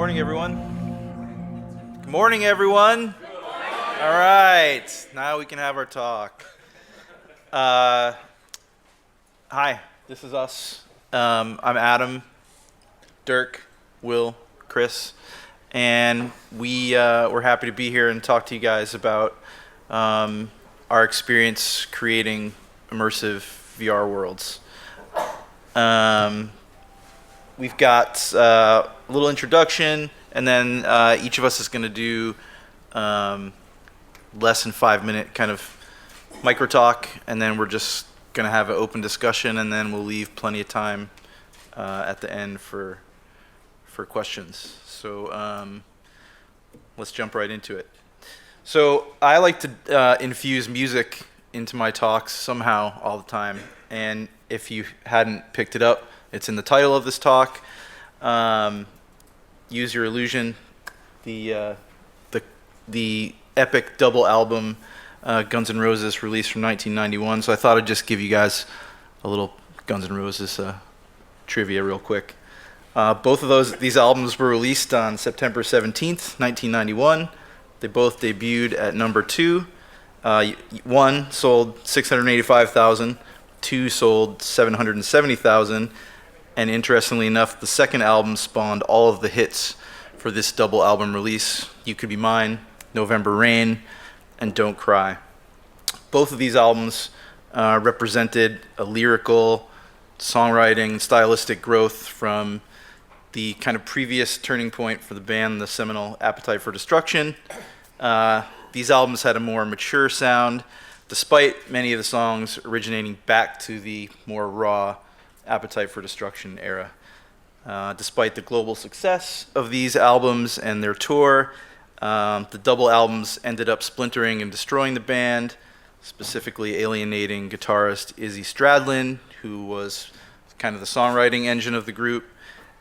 Morning, everyone. Good morning, everyone. All right, now we can have our talk. Hi, this is us. I'm Adam, Dirk, Will, Chris, and we're happy to be here and talk to you guys about our experience creating immersive VR worlds. We've got a little introduction, and then each of us is going to do less than 5-minute kind of micro talk, and then we're just going to have an open discussion, and then we'll leave plenty of time at the end for questions. So let's jump right into it. So I like to infuse music into my talks somehow all the time, and if you hadn't picked it up, it's in the title of this talk. Use Your Illusion, the epic double album Guns N' Roses released from 1991. So I thought I'd just give you guys a little Guns N' Roses trivia real quick. Both of these albums were released on September 17th, 1991. They both debuted at number 2. One sold 685,000. 2 sold 770,000. And interestingly enough, the second album spawned all of the hits for this double album release: You Could Be Mine, November Rain, and Don't Cry. Both of these albums represented a lyrical, songwriting, stylistic growth from the kind of previous turning point for the band, the seminal Appetite for Destruction. These albums had a more mature sound, despite many of the songs originating back to the more raw Appetite for Destruction era. Despite the global success of these albums and their tour, the double albums ended up splintering and destroying the band, specifically alienating guitarist Izzy Stradlin, who was kind of the songwriting engine of the group,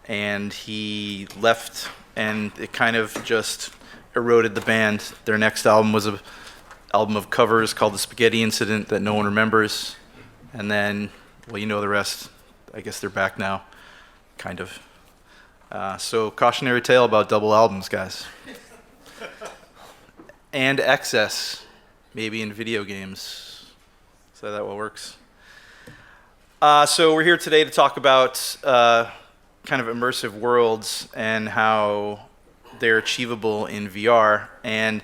and he left, and it kind of just eroded the band. Their next album was an album of covers called The Spaghetti Incident that no one remembers, and then, well, you know the rest. I guess they're back now, kind of. So cautionary tale about double albums, guys. And excess, maybe in video games. So that what works. So we're here today to talk about kind of immersive worlds and how they're achievable in VR. And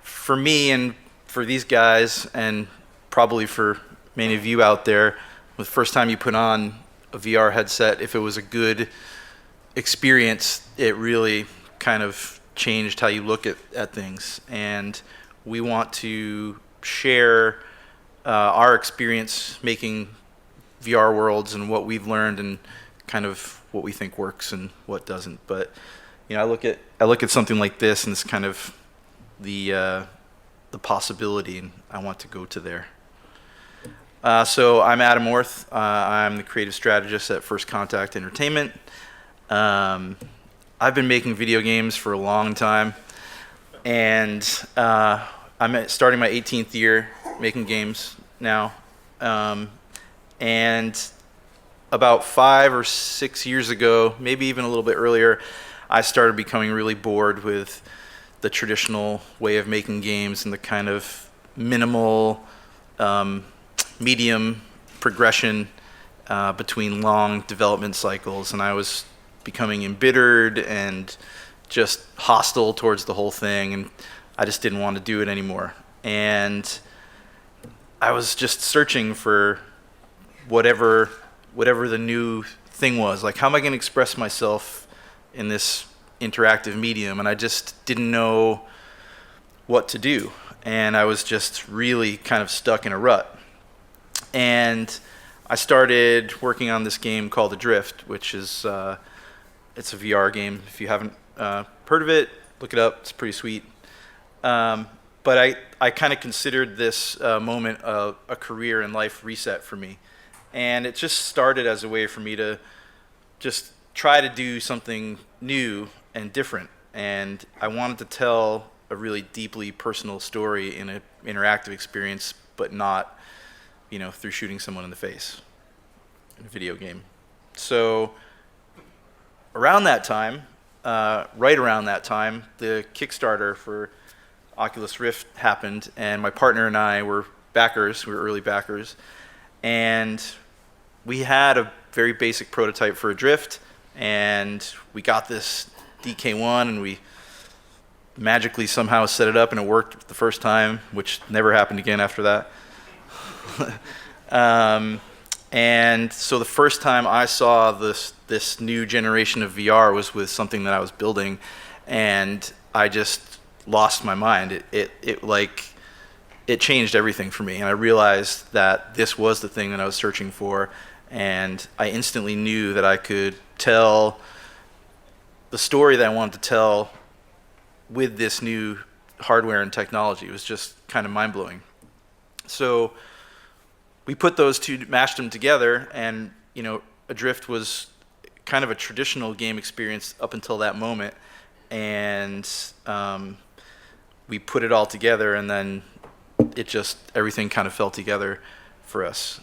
for me and for these guys, and probably for many of you out there, the first time you put on a VR headset, if it was a good experience, it really kind of changed how you look at things. And we want to share our experience making VR worlds and what we've learned and kind of what we think works and what doesn't. But you know, I look at something like this, and it's kind of the possibility, and I want to go to there. So I'm Adam Orth. I'm the creative strategist at First Contact Entertainment. I've been making video games for a long time, and I'm starting my 18th year making games now. And about 5 or 6 years ago, maybe even a little bit earlier, I started becoming really bored with the traditional way of making games and the kind of minimal medium progression between long development cycles, and I was becoming embittered and just hostile towards the whole thing, and I just didn't want to do it anymore. And I was just searching for whatever the new thing was. Like, how am I going to express myself in this interactive medium? And I just didn't know what to do, and I was just really kind of stuck in a rut. And I started working on this game called Adrift, which is it's a VR game. If you haven't heard of it, look it up. It's pretty sweet. But I kind of considered this moment a career and life reset for me. And it just started as a way for me to just try to do something new and different. And I wanted to tell a really deeply personal story in an interactive experience, but not, you know, through shooting someone in the face in a video game. So around that time, right around that time, the Kickstarter for Oculus Rift happened, and my partner and I were backers. We were early backers, and we had a very basic prototype for a Drift, and we got this DK1, and we magically somehow set it up, and it worked the first time, which never happened again after that. And so the first time I saw this new generation of VR was with something that I was building, and I just lost my mind. It changed everything for me, and I realized that this was the thing that I was searching for, and I instantly knew that I could tell the story that I wanted to tell with this new hardware and technology. It was just kind of mind-blowing. So we put those two, mashed them together, and Adrift was kind of a traditional game experience up until that moment, and we put it all together, and then everything kind of fell together for us.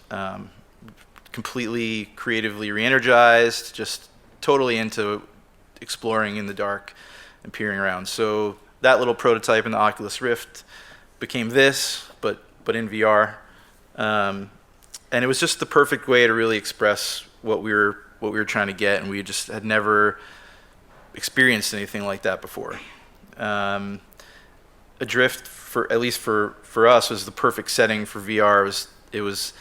Completely creatively re-energized, just totally into exploring in the dark and peering around. So that little prototype in the Oculus Rift became this, but in VR. And it was just the perfect way to really express what we were trying to get, and we just had never experienced anything like that before. Adrift, at least for us, was the perfect setting for VR. It was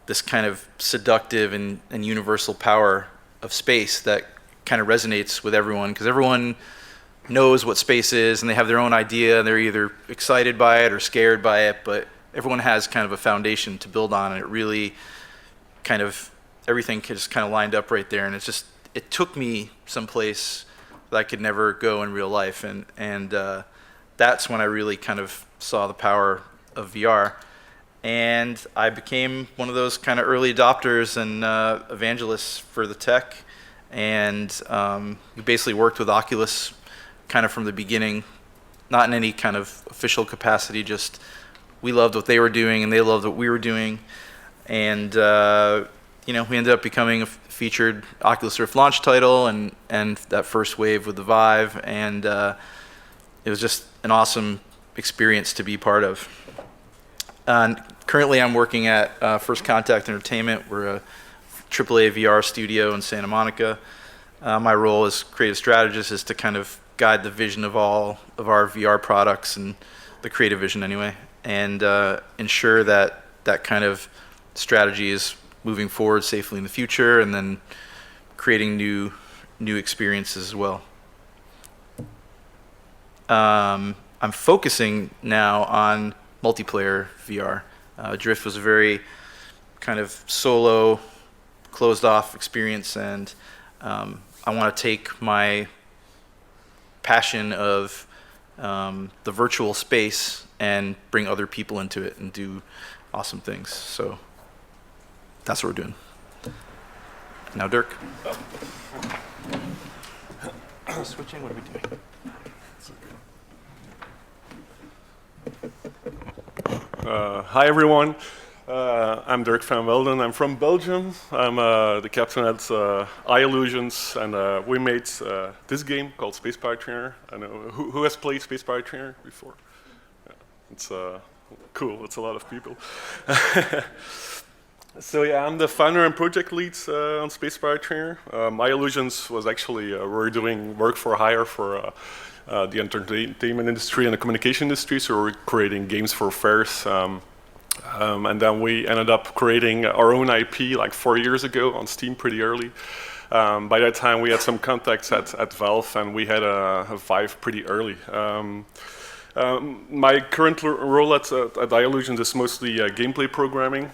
this kind of seductive and universal power of space that kind of resonates with everyone, because everyone knows what space is, and they have their own idea, and they're either excited by it or scared by it, but everyone has kind of a foundation to build on, and it really kind of, everything just kind of lined up right there, and it took me someplace that I could never go in real life, and that's when I really kind of saw the power of VR, and I became one of those kind of early adopters and evangelists for the tech, and we basically worked with Oculus kind of from the beginning, not in any kind of official capacity, just we loved what they were doing and they loved what we were doing, and we ended up becoming a featured Oculus Rift launch title, and that first wave with the Vive, and it was just an awesome experience to be part of. Currently I'm working at First Contact Entertainment. We're a AAA VR studio in Santa Monica. My role as creative strategist is to kind of guide the vision of all of our VR products, and the creative vision anyway, and ensure that that kind of strategy is moving forward safely in the future, and then creating new experiences as well. I'm focusing now on multiplayer VR. Drift was a very kind of solo, closed-off experience, and I want to take my passion of the virtual space and bring other people into it and do awesome things. So that's what we're doing. Now, Dirk. Switching, what are we doing? Hi everyone, I'm Dirk van Welden. I'm from Belgium. I'm the captain at iLlusions, and we made this game called Space Pirate Trainer. I know who has played Space Pirate Trainer before? Yeah, it's cool. It's a lot of people. So yeah, I'm the founder and project lead on Space Pirate Trainer. iLlusions was actually we're doing work for hire for the entertainment industry and the communication industry, so we're creating games for fairs. And then we ended up creating our own IP like 4 years ago on Steam pretty early. By that time we had some contacts at Valve, and we had a Vive pretty early. My current role at iLlusions is mostly gameplay programming.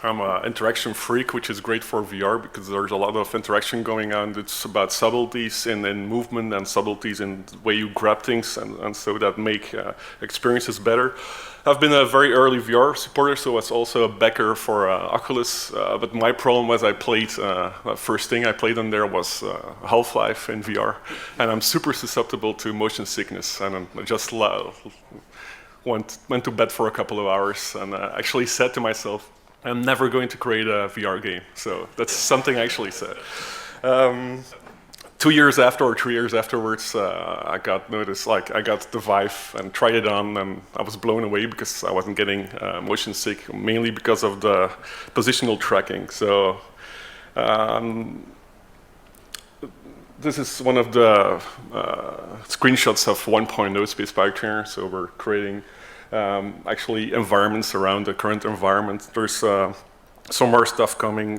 I'm an interaction freak, which is great for VR because there's a lot of interaction going on. It's about subtleties in movement and subtleties in the way you grab things, and so that make experiences better. I've been a very early VR supporter, so I was also a backer for Oculus, but my problem was I played, first thing I played on there was Half-Life in VR, and I'm super susceptible to motion sickness, and I just went to bed for a couple of hours and actually said to myself, I'm never going to create a VR game. So that's something I actually said. 2 years after or 3 years afterwards, I got noticed, like I got the Vive and tried it on, and I was blown away because I wasn't getting motion sick, mainly because of the positional tracking. So this is one of the screenshots of 1.0 Space Pirate Trainer. So we're creating actually environments around the current environment. There's some more stuff coming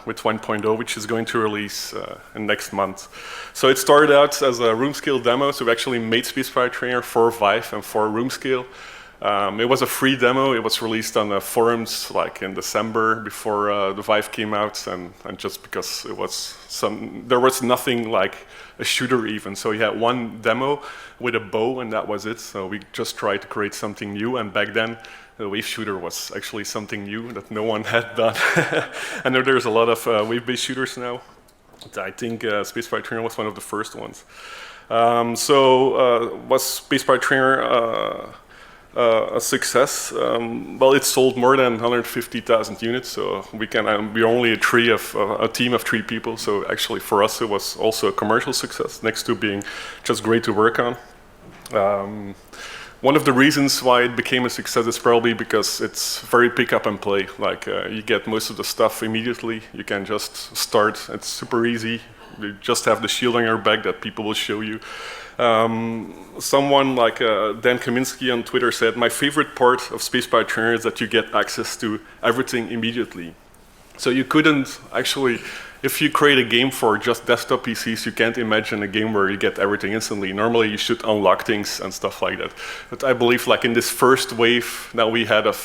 with 1.0, which is going to release in next month. So it started out as a room scale demo. So we actually made Space Pirate Trainer for Vive and for room scale. It was a free demo. It was released on the forums like in December before the Vive came out, and just because it was there was nothing like a shooter even. So you had one demo with a bow, and that was it. So we just tried to create something new, and back then the wave shooter was actually something new that no one had done. I know there's a lot of wave-based shooters now. I think Space Pirate Trainer was one of the first ones. Was Space Pirate Trainer a success? Well, it sold more than 150,000 units, so we're only a team of 3 people, so actually for us it was also a commercial success, next to being just great to work on. One of the reasons why it became a success is probably because it's very pick up and play. Like you get most of the stuff immediately. You can just start. It's super easy. You just have the shield on your back that people will show you. Someone like Dan Kaminsky on Twitter said, "My favorite part of Space Pirate Trainer is that you get access to everything immediately." So you couldn't actually, if you create a game for just desktop PCs, you can't imagine a game where you get everything instantly. Normally you should unlock things and stuff like that. But I believe like in this first wave that we had of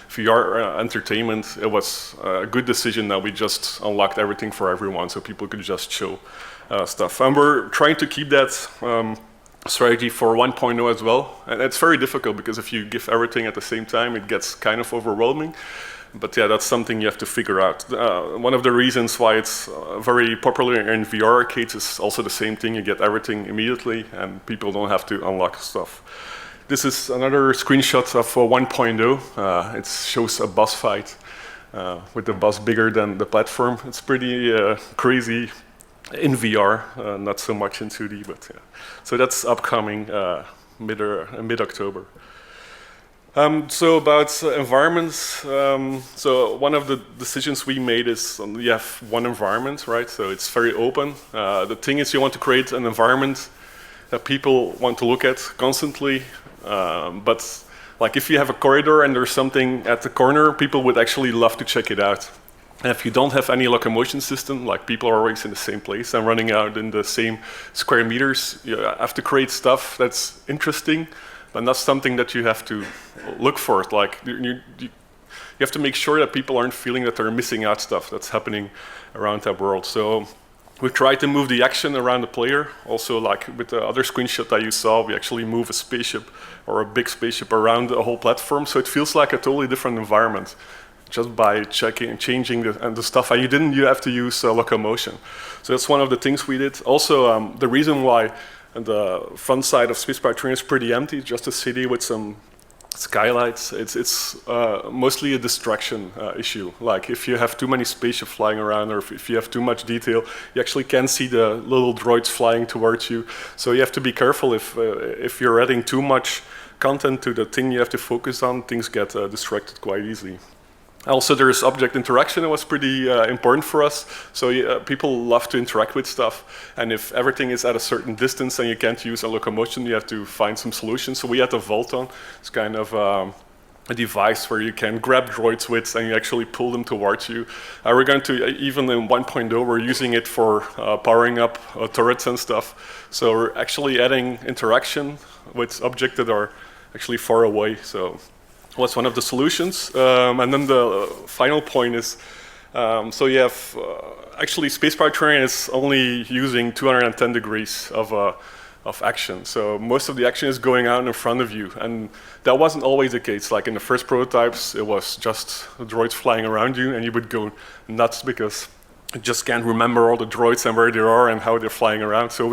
VR entertainment, it was a good decision that we just unlocked everything for everyone so people could just show stuff. And we're trying to keep that strategy for 1.0 as well. And it's very difficult because if you give everything at the same time, it gets kind of overwhelming. But yeah, that's something you have to figure out. One of the reasons why it's very popular in VR arcades is also the same thing. You get everything immediately and people don't have to unlock stuff. This is another screenshot of 1.0. It shows a boss fight with the boss bigger than the platform. It's pretty crazy in VR, not so much in 2D, but yeah. So that's upcoming mid-October. So about environments, so one of the decisions we made is you have one environment, right? So it's very open. The thing is you want to create an environment that people want to look at constantly, but like if you have a corridor and there's something at the corner, people would actually love to check it out. And if you don't have any locomotion system, like people are always in the same place and running out in the same square meters, you have to create stuff that's interesting, but not something that you have to look for. Like you have to make sure that people aren't feeling that they're missing out stuff that's happening around that world. So we tried to move the action around the player. Also, like with the other screenshot that you saw, we actually move a spaceship or a big spaceship around the whole platform. So it feels like a totally different environment just by changing the stuff. And you have to use locomotion. So that's one of the things we did. Also, the reason why the front side of Space Pirate Trainer is pretty empty, just a city with some skylights. It's mostly a distraction issue. Like if you have too many spaceships flying around, or if you have too much detail, you actually can't see the little droids flying towards you. So you have to be careful if you're adding too much content to the thing you have to focus on, things get distracted quite easily. Also, there's object interaction that was pretty important for us. So people love to interact with stuff. And if everything is at a certain distance and you can't use a locomotion, you have to find some solution. So we had a Volton. It's kind of a device where you can grab droids with and you actually pull them towards you. We're going to, even in 1.0, we're using it for powering up turrets and stuff. So we're actually adding interaction with objects that are actually far away. So was one of the solutions. And then the final point is, so you have, actually Space Pirate Trainer is only using 210 degrees of action. So most of the action is going out in front of you. And that wasn't always the case. Like in the first prototypes, it was just droids flying around you and you would go nuts because you just can't remember all the droids and where they are and how they're flying around. So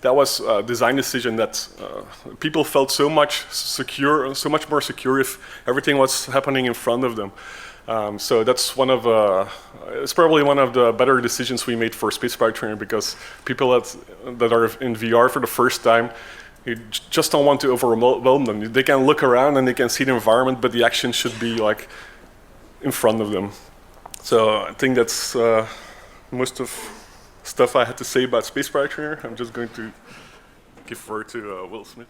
that was a design decision that people felt so much more secure if everything was happening in front of them. So that's it's probably one of the better decisions we made for space pirate training, because people that are in VR for the first time, you just don't want to overwhelm them. They can look around and they can see the environment, but the action should be like in front of them. So I think that's most of stuff I had to say about space pirate trainer. I'm just going to give word to Will Smith.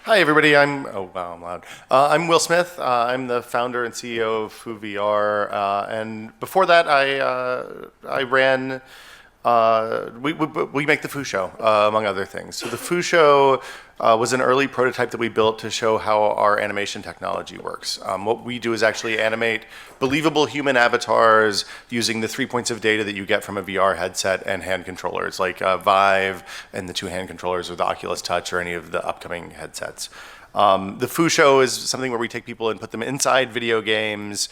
Hi, everybody. I'm loud. I'm Will Smith. I'm the founder and CEO of Foo VR. And before that, I ran. We make the Foo Show, among other things. So the Foo Show was an early prototype that we built to show how our animation technology works. What we do is actually animate believable human avatars using the 3 points of data that you get from a VR headset and hand controllers, like Vive and the 2 hand controllers or the Oculus Touch or any of the upcoming headsets. The Foo Show is something where we take people and put them inside video games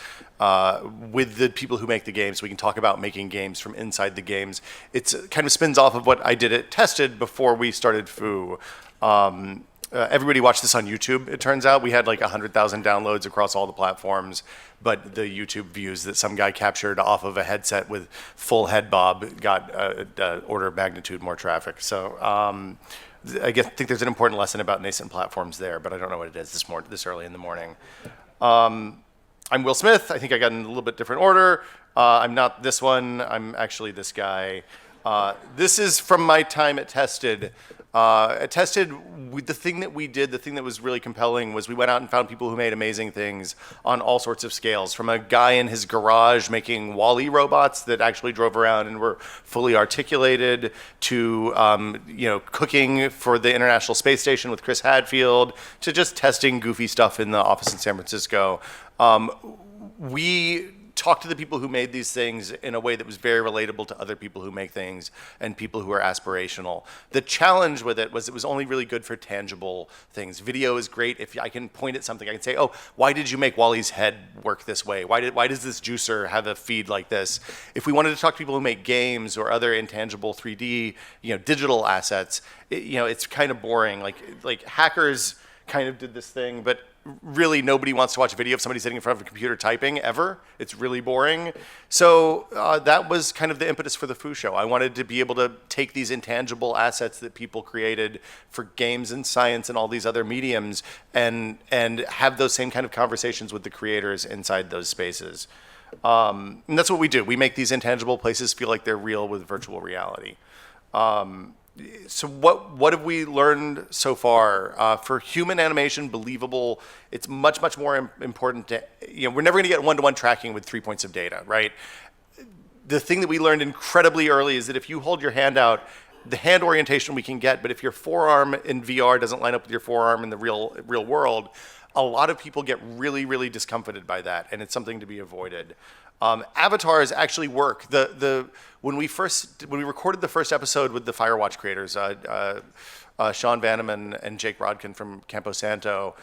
with the people who make the games. So we can talk about making games from inside the games. It kind of spins off of what I did at Tested before we started Foo. Everybody watched this on YouTube, it turns out. We had like 100,000 downloads across all the platforms, but the YouTube views that some guy captured off of a headset with full head bob got order of magnitude more traffic. So I think there's an important lesson about nascent platforms there, but I don't know what it is this early in the morning. I'm Will Smith. I think I got in a little bit different order. I'm not this one. I'm actually this guy. This is from my time at Tested. At Tested, the thing that we did, the thing that was really compelling was we went out and found people who made amazing things on all sorts of scales. From a guy in his garage making Wall-E robots that actually drove around and were fully articulated, to cooking for the International Space Station with Chris Hadfield, to just testing goofy stuff in the office in San Francisco. We talk to the people who made these things in a way that was very relatable to other people who make things and people who are aspirational. The challenge with it was only really good for tangible things. Video is great if I can point at something. I can say, oh, why did you make Wall-E's head work this way? Why does this juicer have a feed like this? If we wanted to talk to people who make games or other intangible 3D, digital assets, it's kind of boring. Like hackers kind of did this thing, but really nobody wants to watch a video of somebody sitting in front of a computer typing ever. It's really boring. So that was kind of the impetus for the Foo Show. I wanted to be able to take these intangible assets that people created for games and science and all these other mediums and have those same kind of conversations with the creators inside those spaces. And that's what we do. We make these intangible places feel like they're real with virtual reality. So what have we learned so far? For human animation, Believable, it's much more important to, we're never going to get one-to-one tracking with 3 points of data, right? The thing that we learned incredibly early is that if you hold your hand out, the hand orientation we can get, but if your forearm in VR doesn't line up with your forearm in the real world, a lot of people get really discomfited by that, and it's something to be avoided. Avatars actually work. When we recorded the first episode with the Firewatch creators, Sean Vanneman and Jake Rodkin from Campo Santo,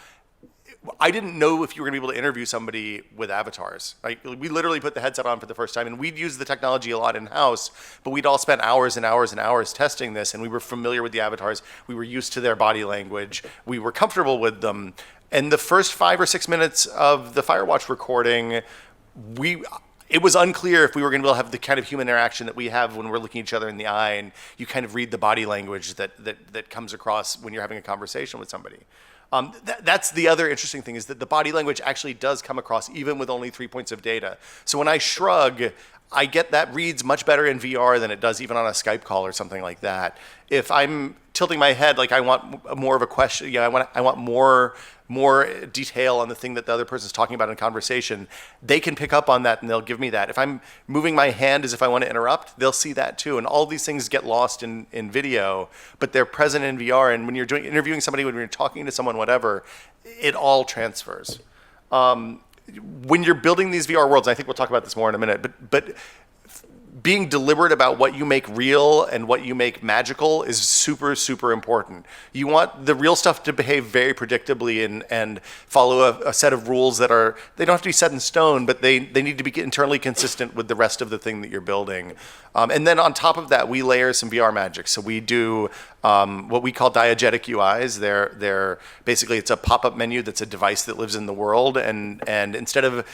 I didn't know if you were going to be able to interview somebody with avatars. We literally put the headset on for the first time, and we'd use the technology a lot in-house, but we'd all spent hours and hours and hours testing this, and we were familiar with the avatars. We were used to their body language. We were comfortable with them. And the first 5 or 6 minutes of the Firewatch recording, it was unclear if we were going to be able to have the kind of human interaction that we have when we're looking each other in the eye, and you kind of read the body language that comes across when you're having a conversation with somebody. That's the other interesting thing, is that the body language actually does come across even with only 3 points of data. So when I shrug, I get that reads much better in VR than it does even on a Skype call or something like that. If I'm tilting my head, like I want more of a question, I want more detail on the thing that the other person's talking about in conversation, they can pick up on that and they'll give me that. If I'm moving my hand as if I want to interrupt, they'll see that too. And all these things get lost in video, but they're present in VR. And when you're interviewing somebody, when you're talking to someone, whatever, it all transfers. When you're building these VR worlds, I think we'll talk about this more in a minute, but being deliberate about what you make real and what you make magical is super important. You want the real stuff to behave very predictably and follow a set of rules they don't have to be set in stone, but they need to be internally consistent with the rest of the thing that you're building. And then on top of that, we layer some VR magic. So we do what we call diegetic UIs. They're basically, it's a pop-up menu that's a device that lives in the world, and instead of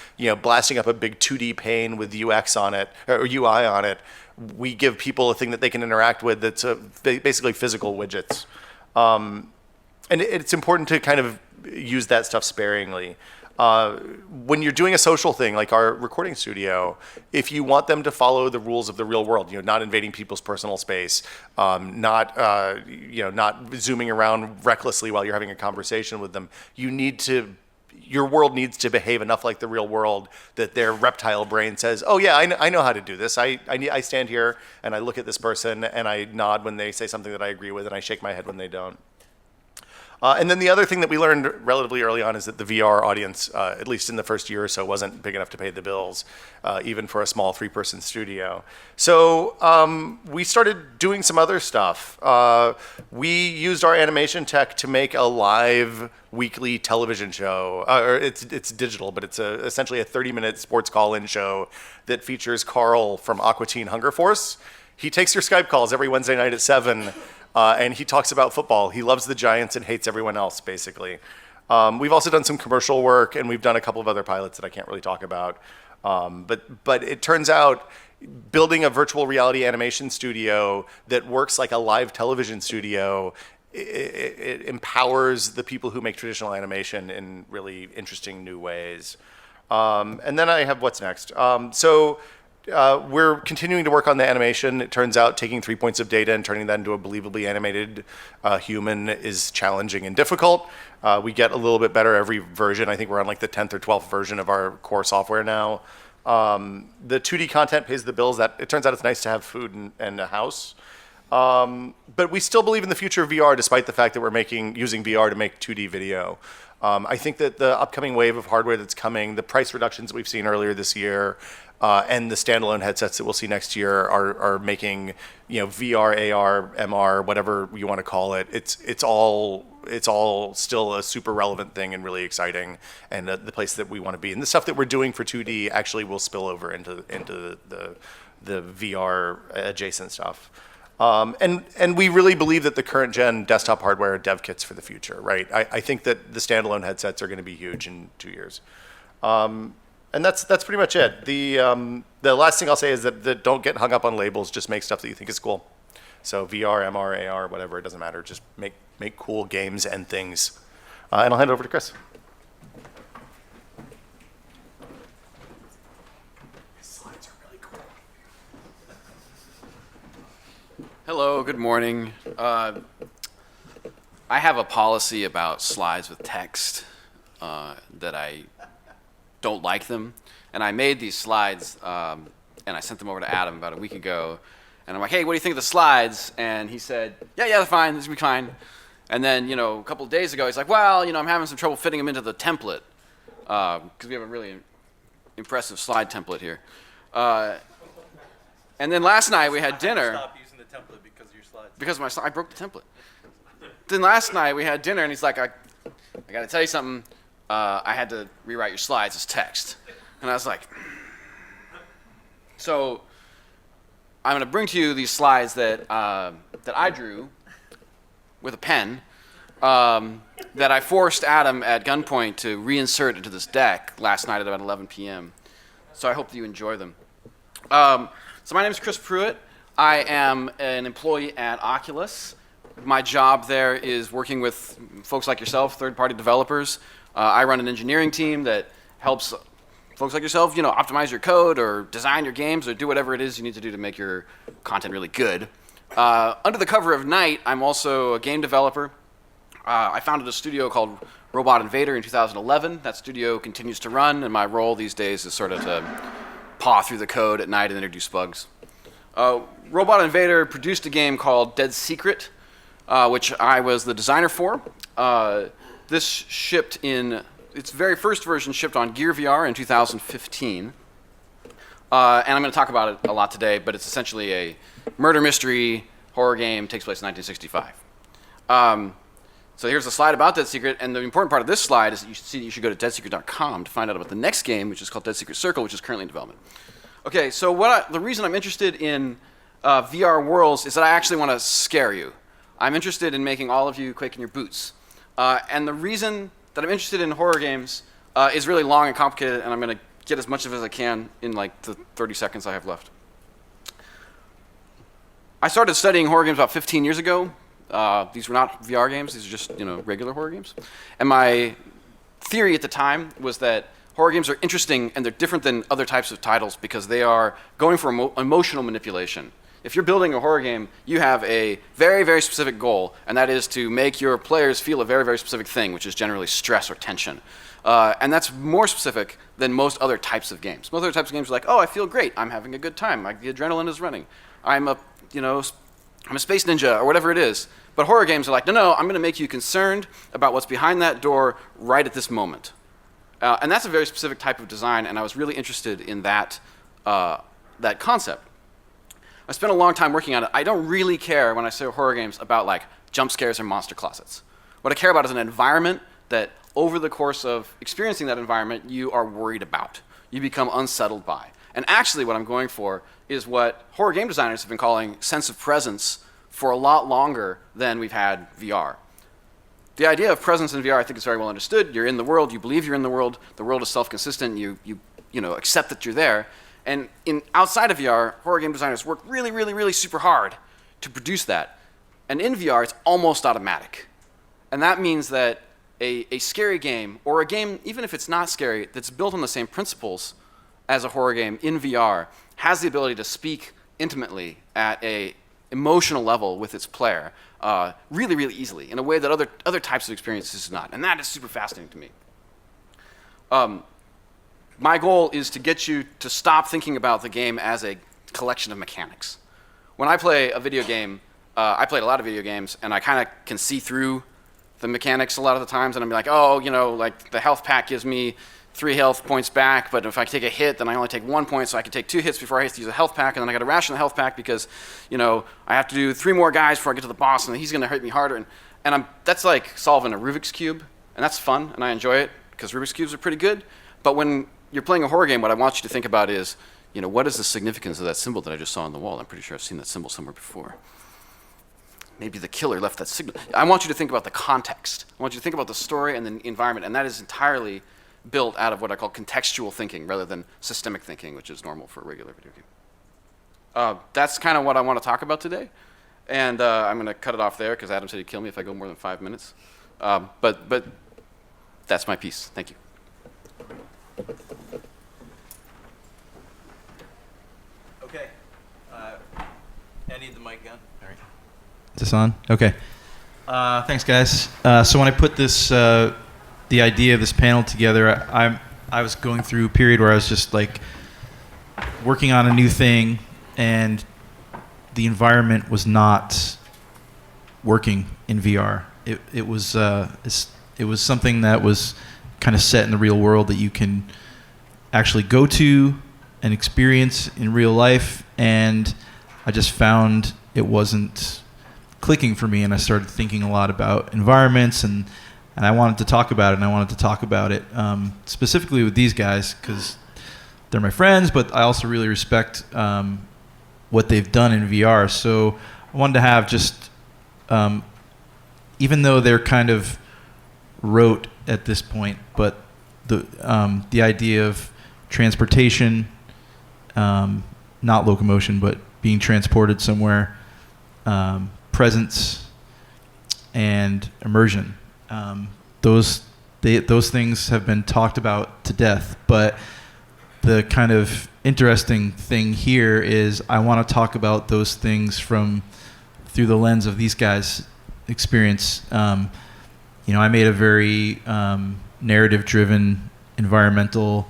blasting up a big 2D pane with UX on it or UI on it, we give people a thing that they can interact with that's basically physical widgets. And it's important to kind of use that stuff sparingly. When you're doing a social thing like our recording studio, if you want them to follow the rules of the real world, not invading people's personal space, not zooming around recklessly while you're having a conversation with them, your world needs to behave enough like the real world that their reptile brain says, oh yeah, I know how to do this. I stand here and I look at this person and I nod when they say something that I agree with and I shake my head when they don't. And then the other thing that we learned relatively early on is that the VR audience, at least in the first year or so, wasn't big enough to pay the bills, even for a small 3-person studio. So we started doing some other stuff. We used our animation tech to make a live weekly television show. It's digital, but it's essentially a 30-minute sports call-in show that features Carl from Aqua Teen Hunger Force. He takes your Skype calls every Wednesday night at 7. And he talks about football. He loves the Giants and hates everyone else, basically. We've also done some commercial work, and we've done a couple of other pilots that I can't really talk about. But it turns out building a virtual reality animation studio that works like a live television studio, it empowers the people who make traditional animation in really interesting new ways. And then I have what's next. We're continuing to work on the animation. It turns out taking 3 points of data and turning that into a believably animated human is challenging and difficult. We get a little bit better every version. I think we're on like the 10th or 12th version of our core software now. The 2D content pays the bills. It turns out it's nice to have food and a house. But we still believe in the future of VR, despite the fact that we're using VR to make 2D video. I think that the upcoming wave of hardware that's coming, the price reductions that we've seen earlier this year, and the standalone headsets that we'll see next year are making VR, AR, MR, whatever you want to call it. It's all still a super relevant thing and really exciting, and the place that we want to be. And the stuff that we're doing for 2D actually will spill over into the VR adjacent stuff. And we really believe that the current gen desktop hardware are dev kits for the future, right? I think that the standalone headsets are going to be huge in 2 years. And that's pretty much it. The last thing I'll say is that don't get hung up on labels. Just make stuff that you think is cool. So VR, MR, AR, whatever, it doesn't matter. Just make cool games and things. And I'll hand it over to Chris. Slides are really cool. Hello, good morning. I have a policy about slides with text that I don't like them. And I made these slides and I sent them over to Adam about a week ago. And I'm like, hey, what do you think of the slides? And he said, yeah, they're fine, this will be fine. And then, a couple of days ago, he's like, well, I'm having some trouble fitting them into the template because we have a really impressive slide template here. And then last night we had dinner. Stop using the template because of your slides. Because I broke the template. Then last night we had dinner and he's like, I got to tell you something. I had to rewrite your slides as text. And I was like, so I'm going to bring to you these slides that I drew with a pen that I forced Adam at gunpoint to reinsert into this deck last night at about 11 p.m. So I hope that you enjoy them. So my name is Chris Pruett. I am an employee at Oculus. My job there is working with folks like yourself, third-party developers. I run an engineering team that helps folks like yourself, optimize your code or design your games or do whatever it is you need to do to make your content really good. Under the cover of night, I'm also a game developer. I founded a studio called Robot Invader in 2011. That studio continues to run, and my role these days is sort of to paw through the code at night and introduce bugs. Robot Invader produced a game called Dead Secret, which I was the designer for. This shipped in, its very first version shipped on Gear VR in 2015. And I'm going to talk about it a lot today, but it's essentially a murder mystery horror game, takes place in 1965. So here's a slide about Dead Secret, and the important part of this slide is that you should go to deadsecret.com to find out about the next game, which is called Dead Secret Circle, which is currently in development. Okay, so the reason I'm interested in VR worlds is that I actually want to scare you. I'm interested in making all of you quake in your boots. And the reason that I'm interested in horror games is really long and complicated, and I'm going to get as much of it as I can in like the 30 seconds I have left. I started studying horror games about 15 years ago. These were not VR games. These are just regular horror games. And my theory at the time was that horror games are interesting and they're different than other types of titles because they are going for emotional manipulation. If you're building a horror game, you have a very, very specific goal, and that is to make your players feel a very, very specific thing, which is generally stress or tension. And that's more specific than most other types of games. Most other types of games are like, oh, I feel great. I'm having a good time. The adrenaline is running. I'm a space ninja or whatever it is. But horror games are like, no, I'm going to make you concerned about what's behind that door right at this moment. And that's a very specific type of design, and I was really interested in that concept. I spent a long time working on it. I don't really care when I say horror games about like jump scares or monster closets. What I care about is an environment that over the course of experiencing that environment, you are worried about. You become unsettled by. And actually what I'm going for is what horror game designers have been calling sense of presence for a lot longer than we've had VR. The idea of presence in VR I think is very well understood. You're in the world, you believe you're in the world is self-consistent, you accept that you're there. And outside of VR, horror game designers work really, really, really super hard to produce that. And in VR, it's almost automatic. And that means that a scary game, or a game, even if it's not scary, that's built on the same principles as a horror game in VR, has the ability to speak intimately at a emotional level with its player really, really easily, in a way that other types of experiences do not. And that is super fascinating to me. My goal is to get you to stop thinking about the game as a collection of mechanics. When I play a video game, I played a lot of video games, and I kind of can see through the mechanics a lot of the times, and I'm like, like the health pack gives me 3 health points back, but if I take a hit, then I only take 1 point, so I can take 2 hits before I have to use a health pack, and then I got to ration the health pack because, I have to do 3 more guys before I get to the boss, and he's going to hurt me harder. And that's like solving a Rubik's Cube, and that's fun, and I enjoy it, because Rubik's Cubes are pretty good. But when you're playing a horror game, what I want you to think about is, what is the significance of that symbol that I just saw on the wall? I'm pretty sure I've seen that symbol somewhere before. Maybe the killer left that signal. I want you to think about the context. I want you to think about the story and the environment, and that is entirely built out of what I call contextual thinking rather than systemic thinking, which is normal for a regular video game. That's kind of what I want to talk about today, and I'm going to cut it off there because Adam said he'd kill me if I go more than 5 minutes. But that's my piece. Thank you. Okay. I need the mic on. All right. Is this on? Okay. Thanks, guys. So when I put this, the idea of this panel together, I was going through a period where I was just like working on a new thing, and the environment was not working in VR. It was something that was kind of set in the real world that you can actually go to and experience in real life, and I just found it wasn't clicking for me, and I started thinking a lot about environments, and I wanted to talk about it, and I wanted to talk about it specifically with these guys because they're my friends, but I also really respect what they've done in VR. So I wanted to have just, even though they're kind of rote at this point, but the idea of transportation, not locomotion, but being transported somewhere, presence, and immersion. Those things have been talked about to death, but the kind of interesting thing here is I want to talk about those things through the lens of these guys' experience. I made a very narrative-driven environmental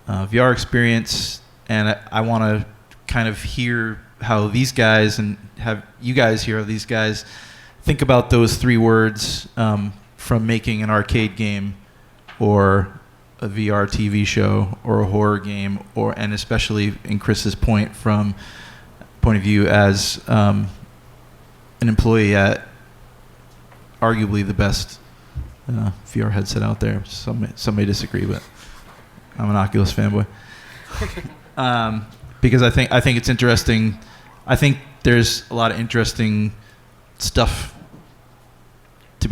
VR experience, and I want to kind of hear how these guys and have you guys hear how these guys think about those 3 words from making an arcade game or a VR TV show or a horror game, and especially in Chris's point of view as an employee at arguably the best VR headset out there. Some may disagree, but I'm an Oculus fanboy. Because I think it's interesting. I think there's a lot of interesting stuff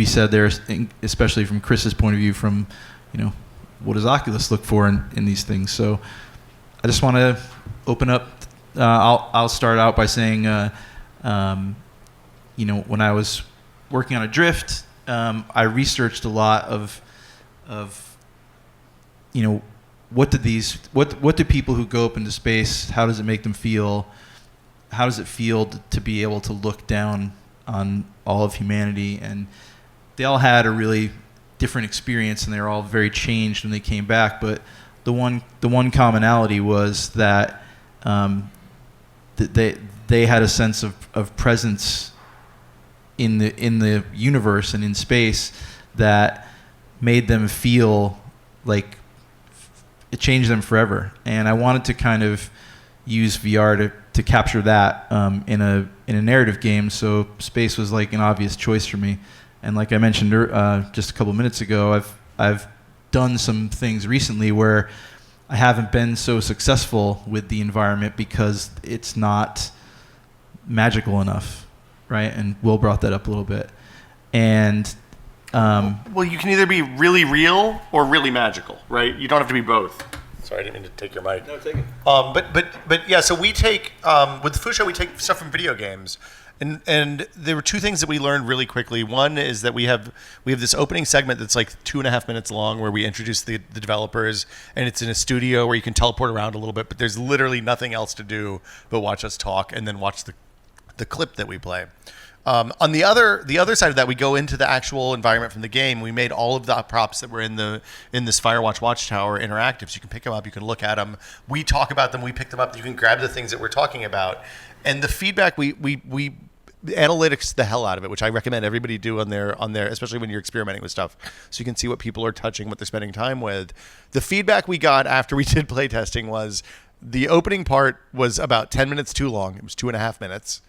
be said there, especially from Chris's point of view, from, what does Oculus look for in these things? So I just want to open up. I'll start out by saying, when I was working on Adrift, I researched a lot of what do people who go up into space, how does it make them feel? How does it feel to be able to look down on all of humanity? And they all had a really different experience, and they were all very changed when they came back. But the one commonality was that they had a sense of presence in the universe and in space that made them feel like it changed them forever. And I wanted to kind of use VR to capture that in a narrative game. So space was like an obvious choice for me. And like I mentioned just a couple minutes ago, I've done some things recently where I haven't been so successful with the environment because it's not magical enough, right? And Will brought that up a little bit. And well, you can either be really real or really magical, right? You don't have to be both. Sorry, I didn't mean to take your mic. No, take it. But yeah, so we take with the Foo Show, we take stuff from video games, and there were two things that we learned really quickly. One is that we have this opening segment that's like 2.5 minutes long where we introduce the developers, and it's in a studio where you can teleport around a little bit, but there's literally nothing else to do but watch us talk and then watch the clip that we play. On the other side of that, we go into the actual environment from the game. We made all of the props that were in this Firewatch Watchtower interactive, so you can pick them up, you can look at them. We talk about them, we pick them up. You can grab the things that we're talking about, and the feedback we analytics the hell out of it, which I recommend everybody do on their, especially when you're experimenting with stuff, so you can see what people are touching, what they're spending time with. The feedback we got after we did playtesting was the opening part was about 10 minutes too long. It was 2.5 minutes.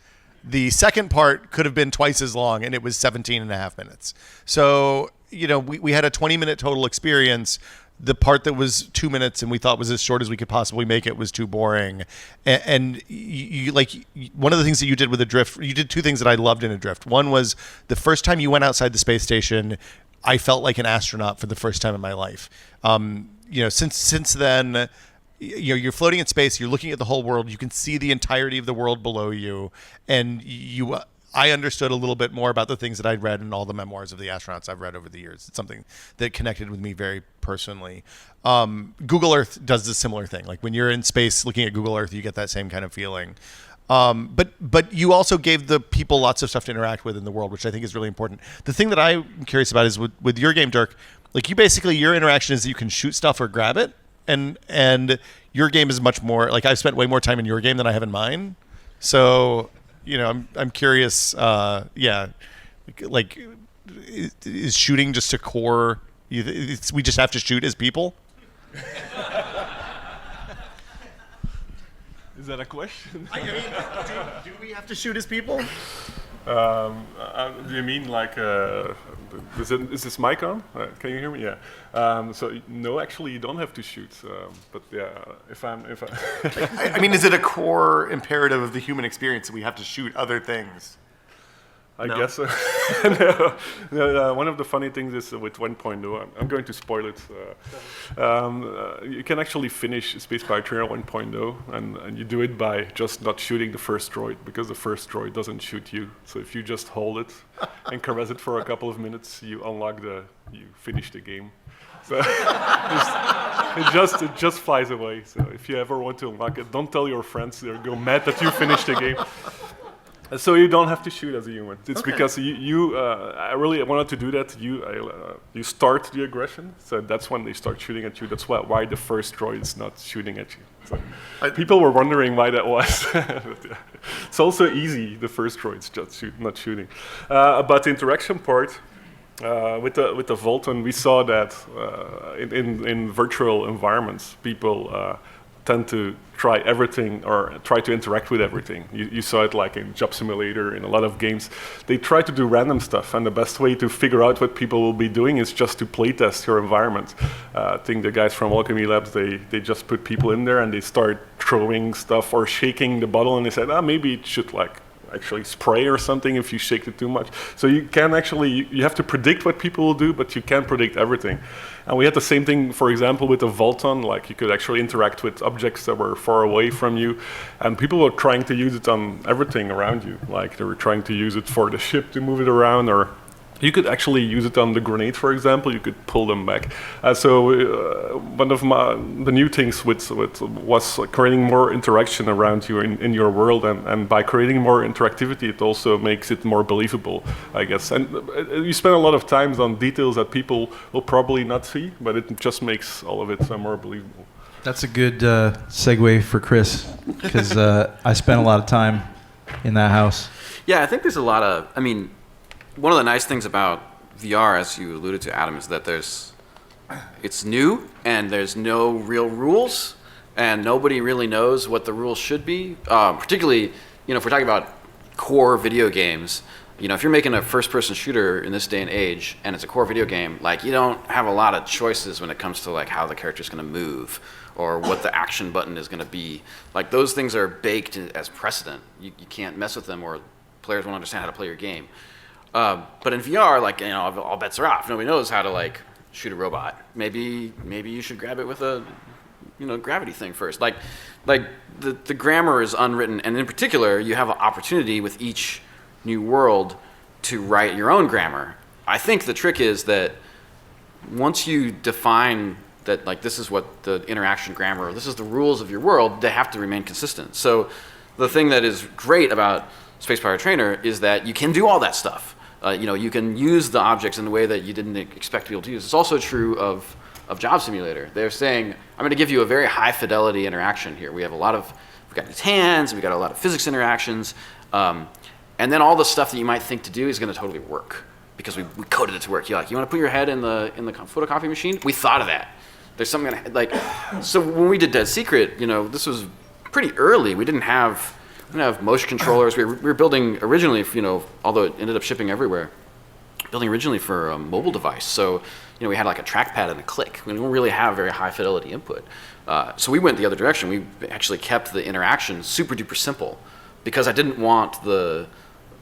The second part could have been twice as long, and it was 17.5 minutes. So, we had a 20-minute total experience. The part that was 2 minutes and we thought was as short as we could possibly make it was too boring. And you one of the things that you did with Adrift, you did two things that I loved in Adrift. One was the first time you went outside the space station, I felt like an astronaut for the first time in my life. Since then, you're floating in space, you're looking at the whole world, you can see the entirety of the world below you, and I understood a little bit more about the things that I'd read in all the memoirs of the astronauts I've read over the years. It's something that connected with me very personally. Google Earth does a similar thing. Like when you're in space looking at Google Earth, you get that same kind of feeling. But you also gave the people lots of stuff to interact with in the world, which I think is really important. The thing that I'm curious about is with your game, Dirk, like your interaction is that you can shoot stuff or grab it, and your game is much more, like I've spent way more time in your game than I have in mine. So, I'm curious, is shooting just a core, we just have to shoot as people? Is that a question? Do we have to shoot as people? Do you mean like, is this mic on? Can you hear me? Yeah. So no, actually you don't have to shoot. But yeah, if I is it a core imperative of the human experience that we have to shoot other things? I No? guess no, one of the funny things is with 1.0, I'm going to spoil it. You can actually finish Space Pirateria 1.0, and you do it by just not shooting the first droid, because the first droid doesn't shoot you. So if you just hold it and caress it for a couple of minutes, you finish the game. So it just flies away. So if you ever want to unlock it, don't tell your friends; they'll go mad that you finished the game. So you don't have to shoot as a human. It's because I really wanted to do that. You start the aggression, so that's when they start shooting at you. That's why the first droid is not shooting at you. So people were wondering why that was. It's also easy. The first droid's just not shooting. But the interaction part with the Volton, we saw that in virtual environments, people tend to try everything or try to interact with everything. You saw it like in Job Simulator, in a lot of games. They try to do random stuff, and the best way to figure out what people will be doing is just to playtest your environment. I think the guys from Alchemy Labs, they just put people in there and they start throwing stuff or shaking the bottle, and they said, maybe it should like actually spray or something if you shake it too much. So you can actually, you have to predict what people will do, but you can't predict everything. And we had the same thing, for example, with the Volton. Like you could actually interact with objects that were far away from you, and people were trying to use it on everything around you. Like they were trying to use it for the ship to move it around, or you could actually use it on the grenade, for example. You could pull them back. One of the new things was creating more interaction around you in your world, and by creating more interactivity, it also makes it more believable, I guess. And you spend a lot of time on details that people will probably not see, but it just makes all of it more believable. That's a good segue for Chris, because I spent a lot of time in that house. Yeah, I think there's a lot of, I mean, one of the nice things about VR, as you alluded to, Adam, is that it's new and there's no real rules and nobody really knows what the rules should be. Particularly, if we're talking about core video games, if you're making a first-person shooter in this day and age and it's a core video game, like you don't have a lot of choices when it comes to like how the character's going to move or what the action button is going to be. Like those things are baked as precedent. You can't mess with them or players won't understand how to play your game. But in VR, like all bets are off. Nobody knows how to like shoot a robot. Maybe you should grab it with a gravity thing first. Like the grammar is unwritten, and in particular, you have an opportunity with each new world to write your own grammar. I think the trick is that once you define that, like this is what the interaction grammar, this is the rules of your world, they have to remain consistent. So the thing that is great about Space Pirate Trainer is that you can do all that stuff. You can use the objects in a way that you didn't expect to be able to use. It's also true of Job Simulator. They're saying, I'm going to give you a very high fidelity interaction here. We've got these hands, we've got a lot of physics interactions, and then all the stuff that you might think to do is going to totally work because we coded it to work. You want to put your head in the photocopy machine? We thought of that. There's something so when we did Dead Secret, this was pretty early. We didn't have motion controllers. We were building originally, although it ended up shipping everywhere, building originally for a mobile device. So, we had like a trackpad and a click. We didn't really have very high fidelity input. So we went the other direction. We actually kept the interaction super duper simple because I didn't want the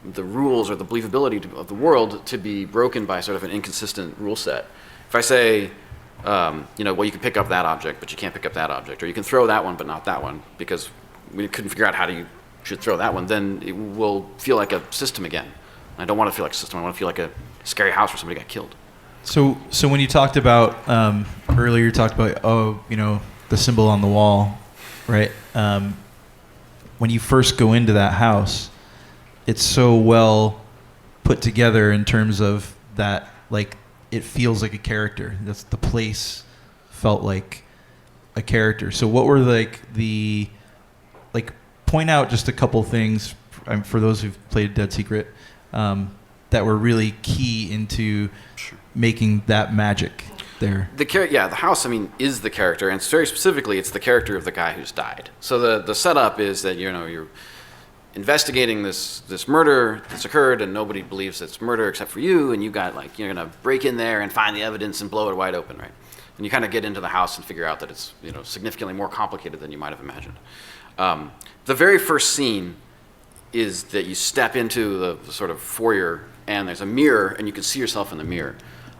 rules or the believability of the world to be broken by sort of an inconsistent rule set. If I say, well, you can pick up that object, but you can't pick up that object, or you can throw that one, but not that one, because we couldn't figure out how you should throw that one, then it will feel like a system again. I don't want to feel like a system. I want to feel like a scary house where somebody got killed. So when you talked about earlier, you talked about the symbol on the wall, right? When you first go into that house, it's so well put together in terms of that, like it feels like a character. That's the place felt like a character. So what were point out just a couple things for those who've played Dead Secret that were really key into making that magic there. The house, is the character, and very specifically, it's the character of the guy who's died. So the setup is that you're investigating this murder that's occurred, and nobody believes it's murder except for you, and you're gonna break in there and find the evidence and blow it wide open, right? And you kind of get into the house and figure out that it's significantly more complicated than you might have imagined. The very first scene is that you step into the sort of foyer, and there's a mirror, and you can see yourself in the mirror.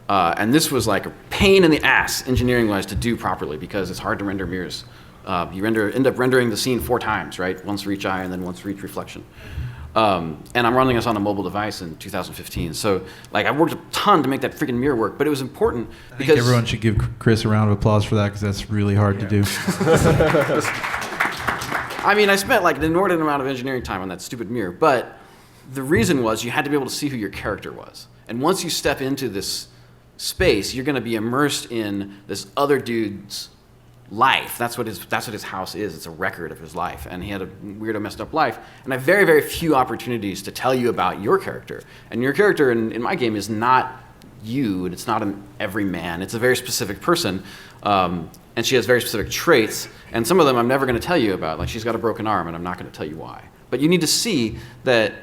And this was like a pain in the ass, engineering-wise, to do properly because it's hard to render mirrors. You end up rendering the scene 4 times, right? Once for each eye, and then once for each reflection. And I'm running this on a mobile device in 2015. So, I worked a ton to make that freaking mirror work, but it was important because I think everyone should give Chris a round of applause for that because that's really hard to do. I spent an inordinate amount of engineering time on that stupid mirror, but the reason was you had to be able to see who your character was. And once you step into this space, you're going to be immersed in this other dude's life. That's what his house is. It's a record of his life, and he had a weirdo, messed up life. And I have very, very few opportunities to tell you about your character. And your character in my game is not you, and it's not an everyman. It's a very specific person. And she has very specific traits, and some of them I'm never going to tell you about. Like she's got a broken arm, and I'm not going to tell you why. But you need to see that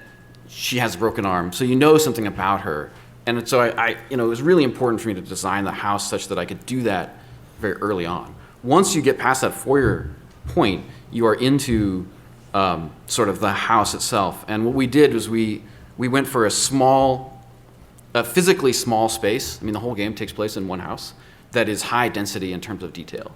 she has a broken arm, so you know something about her. And so it was really important for me to design the house such that I could do that very early on. Once you get past that foyer point, you are into sort of the house itself. And what we did was we went for a physically small space. I mean, the whole game takes place in one house that is high density in terms of detail.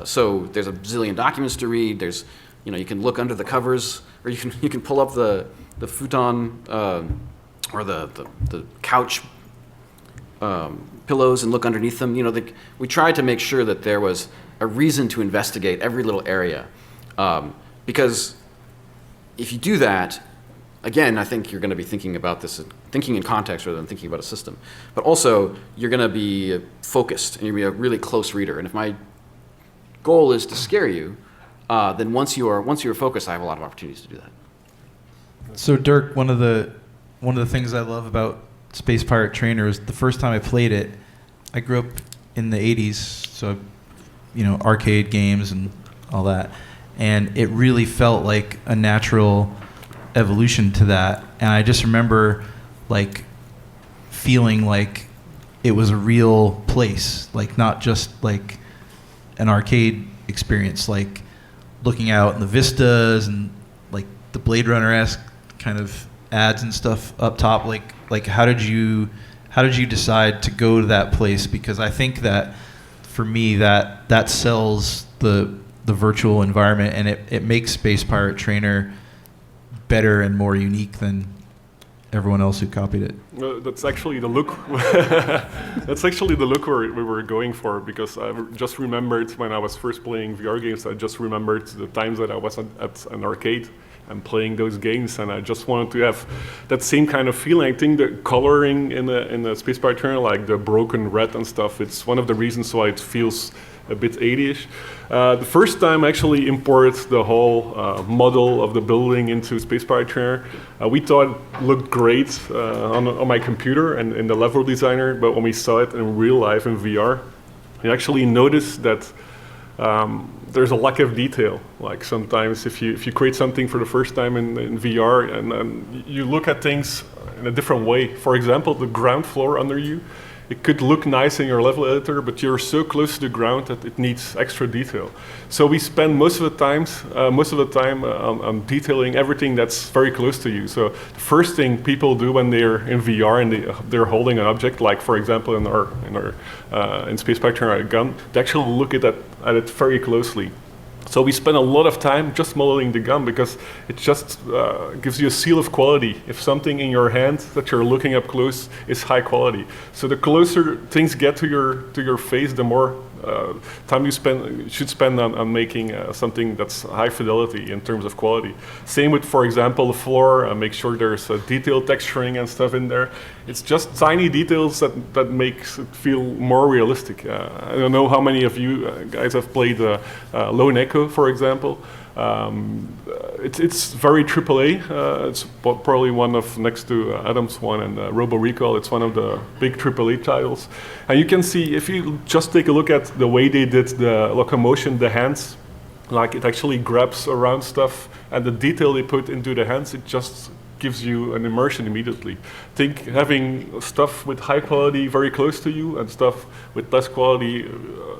So there's a zillion documents to read. There's, you can look under the covers, or you can pull up the futon or the couch pillows and look underneath them. We tried to make sure that there was a reason to investigate every little area, because if you do that, again, I think you're going to be thinking about this, thinking in context rather than thinking about a system. But also, you're going to be focused, and you're going to be a really close reader. And if my goal is to scare you, then once you're focused, I have a lot of opportunities to do that. So Dirk, one of the things I love about Space Pirate Trainer is the first time I played it, I grew up in the 80s, so arcade games and all that, and it really felt like a natural evolution to that. And I just remember like feeling like it was a real place, like not just like an arcade experience, like looking out in the vistas and like the Blade Runner-esque kind of ads and stuff up top. Like how did you decide to go to that place? Because I think that for me that sells the virtual environment, and it makes Space Pirate Trainer better and more unique than everyone else who copied it. That's actually the look. That's actually the look we were going for, because I just remembered when I was first playing VR games. I just remembered the times that I was at an arcade and playing those games, and I just wanted to have that same kind of feeling. I think the coloring in the Space Pirate Trainer, like the broken red and stuff, it's one of the reasons why it feels a bit 80ish. The first time I actually imported the whole model of the building into Space Pirate Trainer, we thought it looked great on my computer and in the level designer, but when we saw it in real life in VR, we actually noticed that there's a lack of detail. Like sometimes if you create something for the first time in VR and you look at things in a different way. For example, the ground floor under you, it could look nice in your level editor, but you're so close to the ground that it needs extra detail. So we spend most of the time on detailing everything that's very close to you. So the first thing people do when they're in VR and they're holding an object, like for example in Space Pirate Trainer a gun, they actually look at it very closely. So we spend a lot of time just modeling the gun, because it just gives you a seal of quality if something in your hand that you're looking up close is high quality. So the closer things get to your face, the more time you should spend on making something that's high fidelity in terms of quality. Same with, for example, the floor. Make sure there's detailed texturing and stuff in there. It's just tiny details that makes it feel more realistic. I don't know how many of you guys have played Lone Echo, for example. It's very AAA. It's probably one of, next to Adam's one and Robo Recall, it's one of the big AAA titles. And you can see, if you just take a look at the way they did the locomotion, the hands, like it actually grabs around stuff, and the detail they put into the hands, it just gives you an immersion immediately. Think having stuff with high quality very close to you and stuff with less quality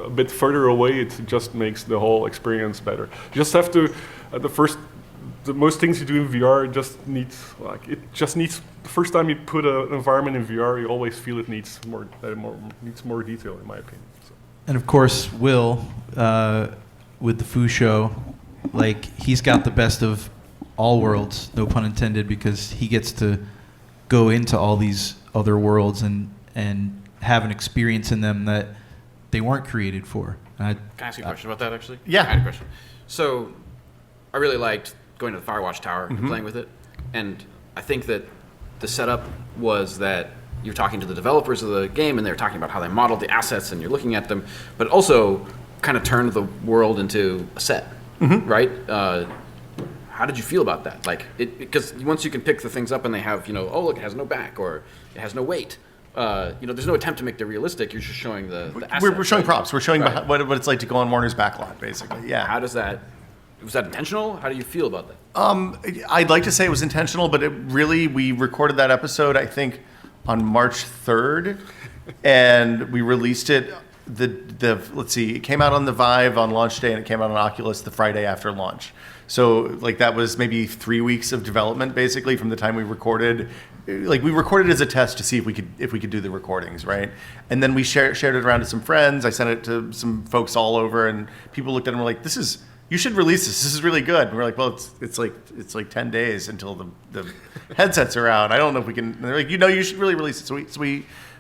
a bit further away, it just makes the whole experience better. You just have to, the most things you do in VR the first time you put an environment in VR, you always feel it needs more detail, in my opinion. So. And of course, Will, with the Foo Show, like he's got the best of all worlds, no pun intended, because he gets to go into all these other worlds and have an experience in them that they weren't created for. Can I ask you a question about that, actually? Yeah. I had a question. So I really liked going to the Firewatch Tower and playing with it, and I think that the setup was that you're talking to the developers of the game, and they're talking about how they modeled the assets, and you're looking at them, but also kind of turned the world into a set, right? How did you feel about that? Like, because once you can pick the things up and they have, oh look, it has no back or it has no weight. There's no attempt to make it realistic. You're just showing the assets. We're showing props. We're showing Right. what it's like to go on Warner's backlot, basically. Yeah. How does that? Was that intentional? How do you feel about that? I'd like to say it was intentional, but we recorded that episode, I think, on March 3rd, and we released it. Let's see, it came out on the Vive on launch day, and it came out on Oculus the Friday after launch. So like that was maybe 3 weeks of development basically from the time we recorded. Like we recorded as a test to see if we could do the recordings, right? And then we shared it around to some friends. I sent it to some folks all over, and people looked at it and were like, you should release this. This is really good. And we're like, well, it's like 10 days until the headsets are out. I don't know if we can. And they're like, you should really release it. So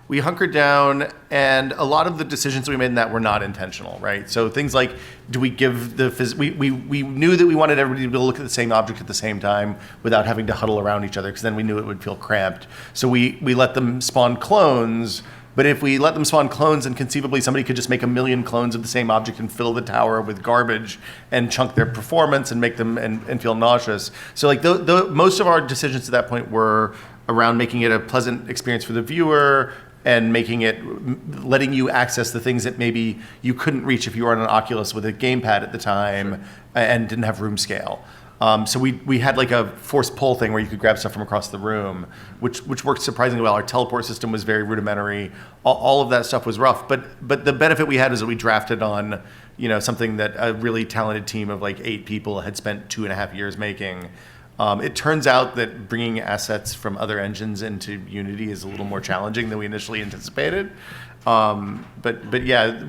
we hunkered down, and a lot of the decisions we made in that were not intentional, right? So things like, do we give we knew that we wanted everybody to be able to look at the same object at the same time without having to huddle around each other, because then we knew it would feel cramped. So we let them spawn clones, but if we let them spawn clones, then conceivably somebody could just make 1 million clones of the same object and fill the tower with garbage and chunk their performance and make them and feel nauseous. So like most of our decisions to that point were around making it a pleasant experience for the viewer, and letting you access the things that maybe you couldn't reach if you were on an Oculus with a gamepad at the time and didn't have room scale. So we had like a force pull thing where you could grab stuff from across the room, which worked surprisingly well. Our teleport system was very rudimentary. All of that stuff was rough, but the benefit we had is that we drafted on something that a really talented team of like 8 people had spent 2.5 years making. It turns out that bringing assets from other engines into Unity is a little more challenging than we initially anticipated. But yeah,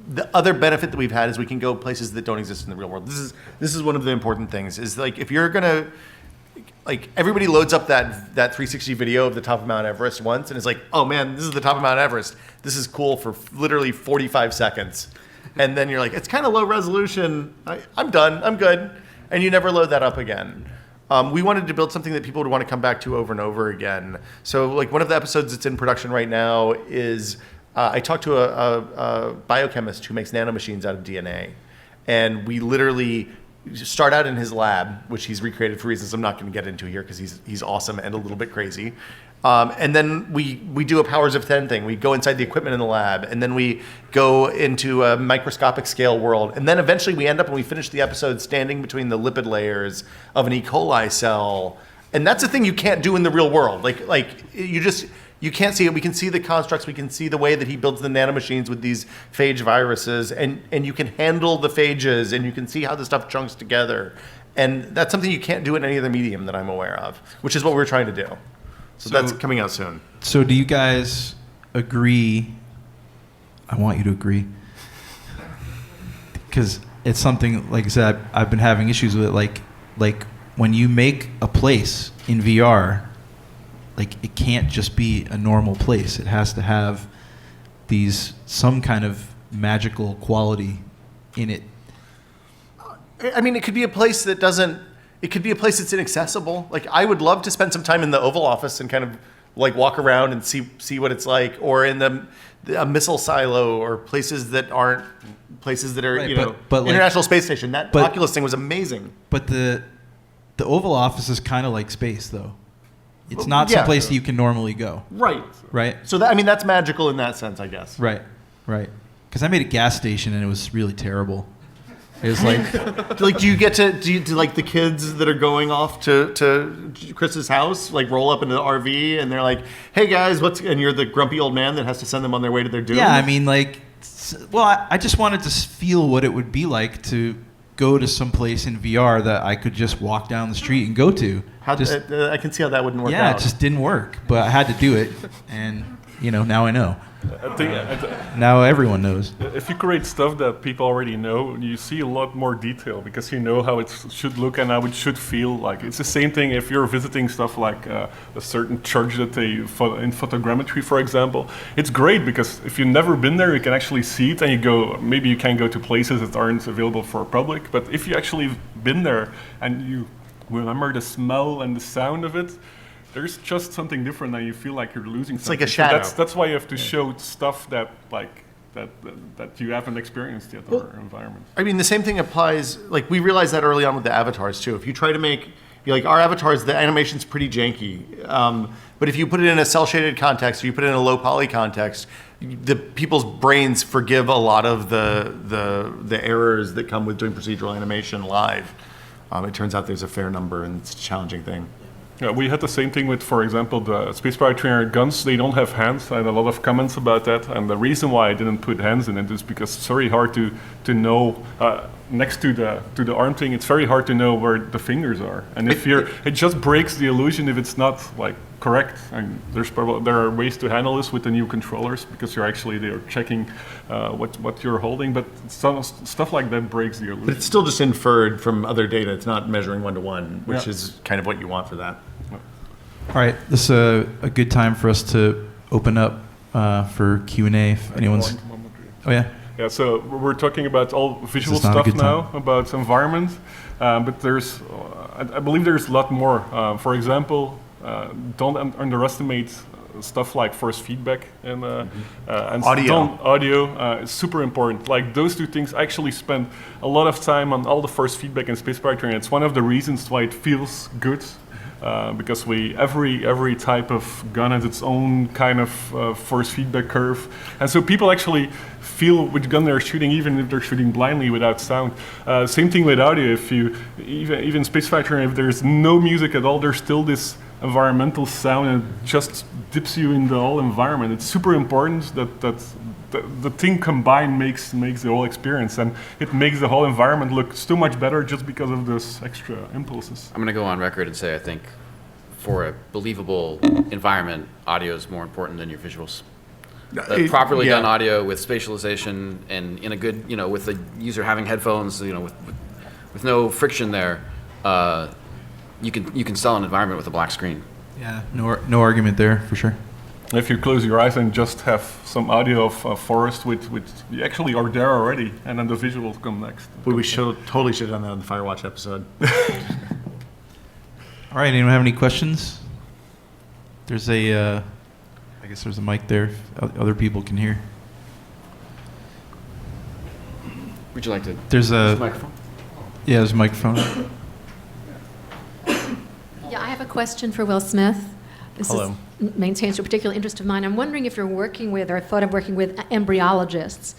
the other benefit that we've had is we can go places that don't exist in the real world. This is one of the important things. Is like if you're gonna everybody loads up that 360 video of the top of Mount Everest once and is like, oh man, this is the top of Mount Everest. This is cool for literally 45 seconds, and then you're like, it's kind of low resolution. I'm done. I'm good, and you never load that up again. We wanted to build something that people would want to come back to over and over again. So like one of the episodes that's in production right now is I talked to a biochemist who makes nanomachines out of DNA. And we literally start out in his lab, which he's recreated for reasons I'm not going to get into here because he's awesome and a little bit crazy. And then we do a powers of 10 thing. We go inside the equipment in the lab, and then we go into a microscopic scale world. And then eventually we end up, when we finish the episode, standing between the lipid layers of an E. coli cell. And that's a thing you can't do in the real world. You can't see it. We can see the constructs. We can see the way that he builds the nanomachines with these phage viruses. And you can handle the phages, and you can see how the stuff chunks together. And that's something you can't do in any other medium that I'm aware of, which is what we're trying to do. So that's coming out soon. So do you guys agree? I want you to agree. Because it's something, like I said, I've been having issues with it. Like when you make a place in VR, like it can't just be a normal place. It has to have some kind of magical quality in it. I mean, it could be a place that doesn't. It could be a place that's inaccessible. Like I would love to spend some time in the Oval Office and kind of like walk around and see what it's like, or in a missile silo, or places that aren't places that are right, but International Space Station. That Oculus thing was amazing. But the Oval Office is kind of like space, though. It's not some place that you can normally go. Right. Right. So that's magical in that sense, I guess. Right. Because I made a gas station and it was really terrible. It was like, do like the kids that are going off to Chris's house, like roll up into the RV and they're like, hey guys, and you're the grumpy old man that has to send them on their way to their doom? Yeah, I mean I just wanted to feel what it would be like to go to some place in VR that I could just walk down the street and go to. I can see how that wouldn't work out. Yeah, it just didn't work, but I had to do it, and now I know. Now everyone knows. If you create stuff that people already know, you see a lot more detail because you know how it should look and how it should feel. Like it's the same thing if you're visiting stuff like a certain church that in photogrammetry, for example. It's great because if you've never been there, you can actually see it, and maybe you can go to places that aren't available for public. But if you actually been there and you remember the smell and the sound of it, there's just something different, and you feel like you're losing something. It's like a shadow. So that's why you have to show stuff that you haven't experienced yet, or environment. I mean, the same thing applies. Like we realized that early on with the avatars too. If you try to make our avatars, the animation's pretty janky. But if you put it in a cell shaded context, or you put it in a low poly context, the people's brains forgive a lot of the errors that come with doing procedural animation live. It turns out there's a fair number, and it's a challenging thing. Yeah, we had the same thing with, for example, the Space Pirate 300 guns. They don't have hands. I had a lot of comments about that. And the reason why I didn't put hands in it is because it's very hard to know. next to the arm thing, it's very hard to know where the fingers are, and if it just breaks the illusion if it's not like correct. And there are ways to handle this with the new controllers, because they're checking what you're holding, but stuff like that breaks the illusion. But it's still just inferred from other data. It's not measuring one-to-one, which is kind of what you want for that. All right, this is a good time for us to open up for Q&A if anyone's... Oh, yeah? Yeah, so we're talking about all visual Is this not a stuff good time? now, about environment, but there's, I believe there's a lot more. For example, don't underestimate stuff like force feedback and Audio. Audio is super important. Like those two things, I actually spend a lot of time on all the force feedback in Space Pirate, and it's one of the reasons why it feels good. Because every type of gun has its own kind of force feedback curve, and so people actually feel which gun they're shooting, even if they're shooting blindly without sound. Same thing with audio. If you even Space Factory, if there's no music at all, there's still this environmental sound, and it just dips you in the whole environment. It's super important that the thing combined makes the whole experience, and it makes the whole environment look so much better just because of those extra impulses. I'm going to go on record and say I think for a believable environment, audio is more important than your visuals. Properly done audio with spatialization and in a good, with the user having headphones, with no friction there, you can sell an environment with a black screen. Yeah, no argument there, for sure. If you close your eyes and just have some audio of a forest, which you actually are there already, and then the visuals come next. We totally should have done that on the Firewatch episode. All right, anyone have any questions? There's I guess there's a mic there if other people can hear. Would you like to? There's a microphone. Yeah, there's a microphone. Yeah, I have a question for Will Smith. This Hello. Maintains a particular interest of mine. I'm wondering if you're working with, or thought of working with, embryologists,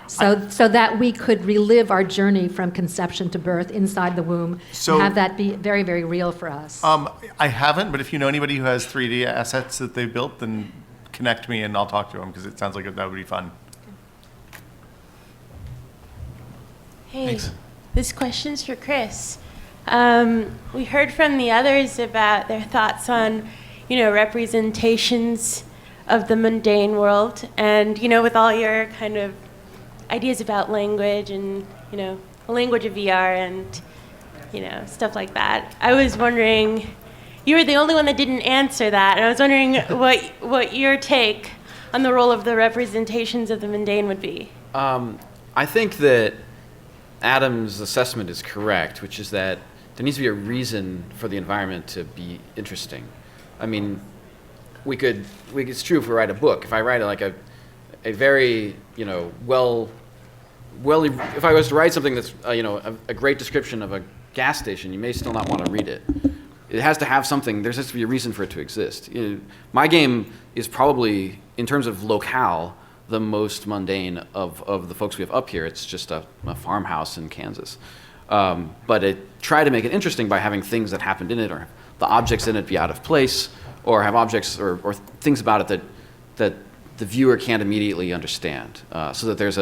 so that we could relive our journey from conception to birth inside the womb, and have that be very, very real for us. I haven't, but if you know anybody who has 3D assets that they've built, then connect me and I'll talk to them, because it sounds like that would be fun. Hey, Thanks. this question's for Chris. We heard from the others about their thoughts on, representations of the mundane world, and with all your kind of ideas about language and the language of VR and stuff like that. I was wondering, you were the only one that didn't answer that, and I was wondering what your take on the role of the representations of the mundane would be. I think that Adam's assessment is correct, which is that there needs to be a reason for the environment to be interesting. I mean, it's true if we write a book. If I write a very, if I was to write something that's, a great description of a gas station, you may still not want to read it. It has to have something. There has to be a reason for it to exist. My game is probably, in terms of locale, the most mundane of the folks we have up here. It's just a farmhouse in Kansas. But it tried to make it interesting by having things that happened in it, or the objects in it be out of place, or have objects or things about it that the viewer can't immediately understand. So that there's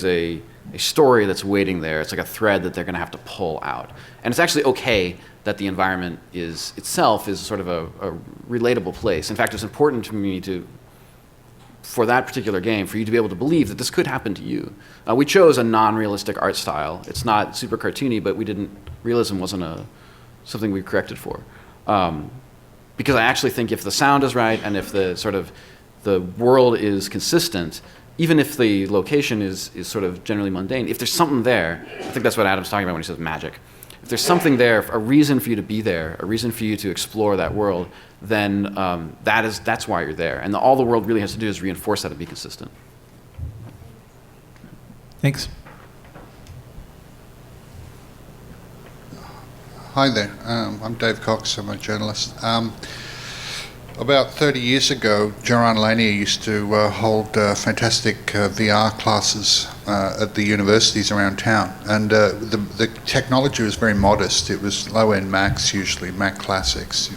a story that's waiting there. It's like a thread that they're going to have to pull out. And it's actually okay that the environment itself is sort of a relatable place. In fact, it's important to me for that particular game, for you to be able to believe that this could happen to you. We chose a non-realistic art style. It's not super cartoony, but realism wasn't something we corrected for. Because I actually think if the sound is right and if the world is consistent, even if the location is sort of generally mundane, if there's something there, I think that's what Adam's talking about when he says magic. If there's something there, a reason for you to be there, a reason for you to explore that world, then that's why you're there. And all the world really has to do is reinforce that and be consistent. Thanks. Hi there, I'm Dave Cox, I'm a journalist. About 30 years ago, Jaron Lanier used to hold fantastic VR classes at the universities around town, and the technology was very modest. It was low-end Macs, usually Mac Classics,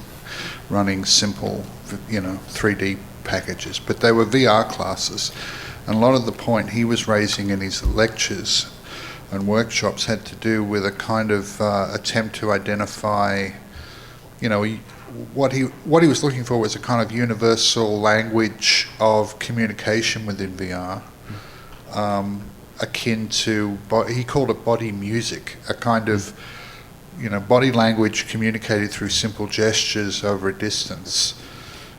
running simple, 3D packages, but they were VR classes. And a lot of the point he was raising in his lectures and workshops had to do with a kind of attempt to identify, what he was looking for was a kind of universal language of communication within VR, akin to, he called it body music, a kind of, body language communicated through simple gestures over a distance.